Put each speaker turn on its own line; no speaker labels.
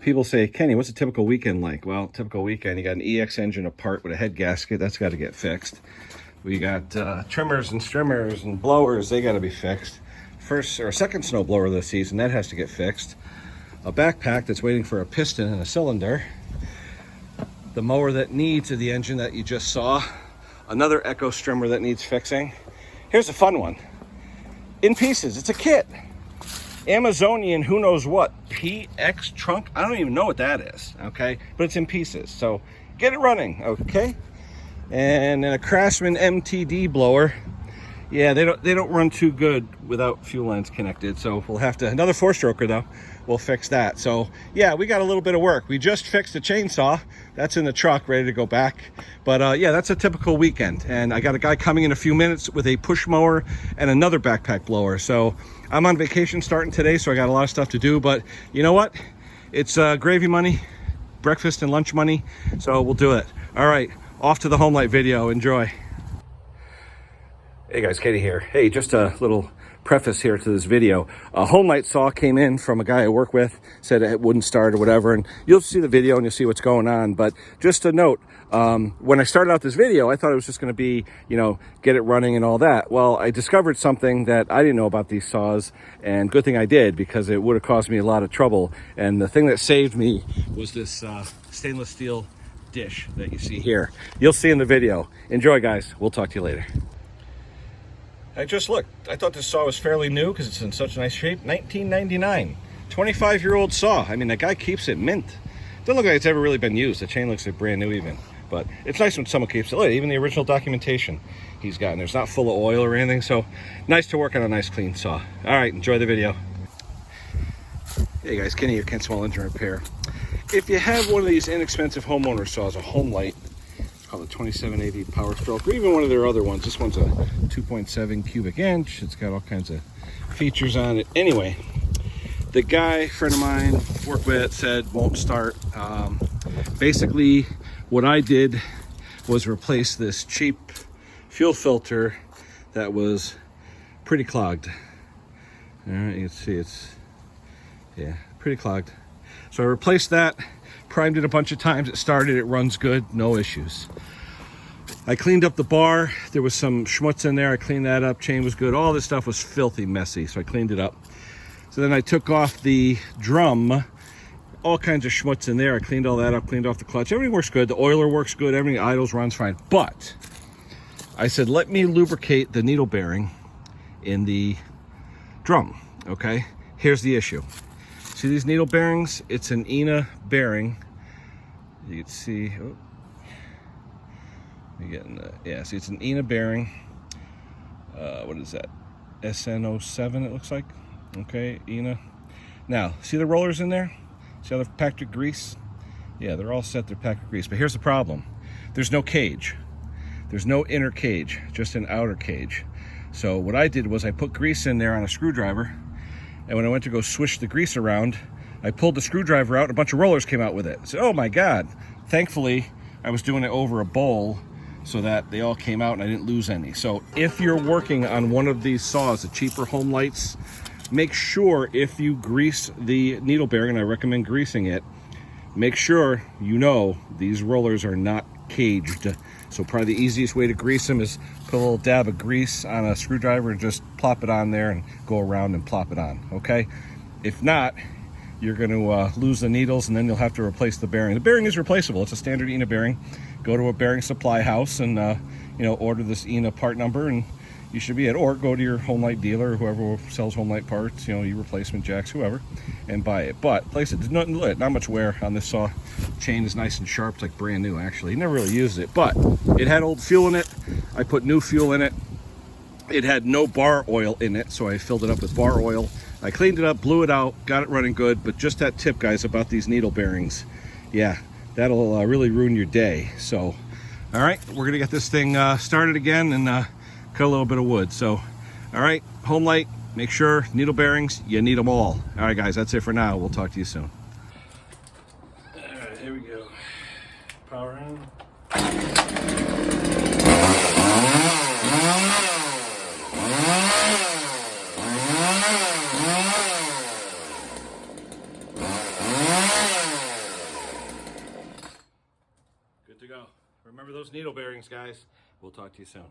People say, Kenny, what's a typical weekend like? Well, typical weekend, you got an EX engine apart with a head gasket. That's got to get fixed. We got trimmers and strimmers and blowers. They got to be fixed. First or second snow blower this season, that has to get fixed. A backpack that's waiting for a piston and a cylinder. The mower that needs the engine that you just saw. Another Echo strimmer that needs fixing. Here's a fun one. In pieces, it's a kit. Amazonian, who knows what, PX trunk. I don't even know what that is, okay? But it's in pieces, so get it running, okay? And then a Craftsman MTD blower. Yeah, they don't run too good without fuel lines connected, so we'll have to, another 4-stroker though, we'll fix that. So yeah, we got a little bit of work. We just fixed a chainsaw. That's in the truck, ready to go back. But yeah, that's a typical weekend. And I got a guy coming in a few minutes with a push mower and another backpack blower. So I'm on vacation starting today, so I got a lot of stuff to do. But you know what? It's gravy money, breakfast and lunch money, so we'll do it. All right, off to the Homelite video. Enjoy. Hey guys, Katie here. Hey, just a little preface here to this video. A Homelite saw came in from a guy I work with, said it wouldn't start or whatever, and you'll see the video and you'll see what's going on. But just a note, when I started out this video, I thought it was just going to be, you know, get it running and all that. Well, I discovered something that I didn't know about these saws, and good thing I did, because it would have caused me a lot of trouble. And the thing that saved me was this stainless steel dish that you see here. You'll see in the video. Enjoy, guys. We'll talk to you later. I just looked. I thought this saw was fairly new because it's in such nice shape. 1999. 25-year-old saw. I mean, that guy keeps it mint. Doesn't look like it's ever really been used. The chain looks like brand new even. But it's nice when someone keeps it. Look, even the original documentation he's got. And there's not full of oil or anything. So nice to work on a nice clean saw. All right, enjoy the video. Hey guys, Kenny here, Ken Small Engine Repair. If you have one of these inexpensive homeowner saws, a Homelite, called a 2780 Power Stroke, or even one of their other ones. This one's a 2.7 cubic inch. It's got all kinds of features on it. Anyway, the guy, friend of mine, work with, said won't start. Basically, what I did was replace this cheap fuel filter that was pretty clogged. All right, you can see it's, yeah, pretty clogged. So I replaced that. Primed it a bunch of times. It started. It runs good. No issues. I cleaned up the bar. There was some schmutz in there. I cleaned that up. Chain was good. All this stuff was filthy messy, so I cleaned it up. So then I took off the drum. All kinds of schmutz in there. I cleaned all that up. Cleaned off the clutch. Everything works good. The oiler works good. Everything idles, runs fine. But I said, let me lubricate the needle bearing in the drum. Okay? Here's the issue. See these needle bearings? It's an ENA bearing. You can see, oh, you're getting the, yeah, see it's an ENA bearing. What is that? SN07 it looks like. Okay, ENA. Now, see the rollers in there? See how they're packed with grease? Yeah, they're all set, they're packed with grease. But here's the problem. There's no cage. There's no inner cage, just an outer cage. So what I did was I put grease in there on a screwdriver. And when I went to go swish the grease around, I pulled the screwdriver out and a bunch of rollers came out with it. I said, oh my God. Thankfully, I was doing it over a bowl so that they all came out and I didn't lose any. So if you're working on one of these saws, the cheaper Homelites, make sure if you grease the needle bearing, and I recommend greasing it, make sure you know these rollers are not caged. So probably the easiest way to grease them is put a little dab of grease on a screwdriver and just plop it on there and go around and plop it on, okay? If not, you're going to lose the needles and then you'll have to replace the bearing. The bearing is replaceable. It's a standard ENA bearing. Go to a bearing supply house and you know, order this ENA part number and you should be it. Or go to your Homelite dealer or whoever sells Homelite parts, you know, your replacement jacks, whoever, and buy it. But place it, not much wear on this saw. Chain is nice and sharp. It's like brand new actually. Never really used it, but it had old fuel in it. I put new fuel in it. It had no bar oil in it, so I filled it up with bar oil. I cleaned it up, blew it out, got it running good. But just that tip, guys, about these needle bearings, yeah, that'll really ruin your day. So, all right, we're gonna get this thing started again and cut a little bit of wood. So, all right, Homelite, make sure needle bearings, you need them all. All right, guys, that's it for now. We'll talk to you soon. All right, here we go. Power on. to go. Remember those needle bearings, guys. We'll talk to you soon.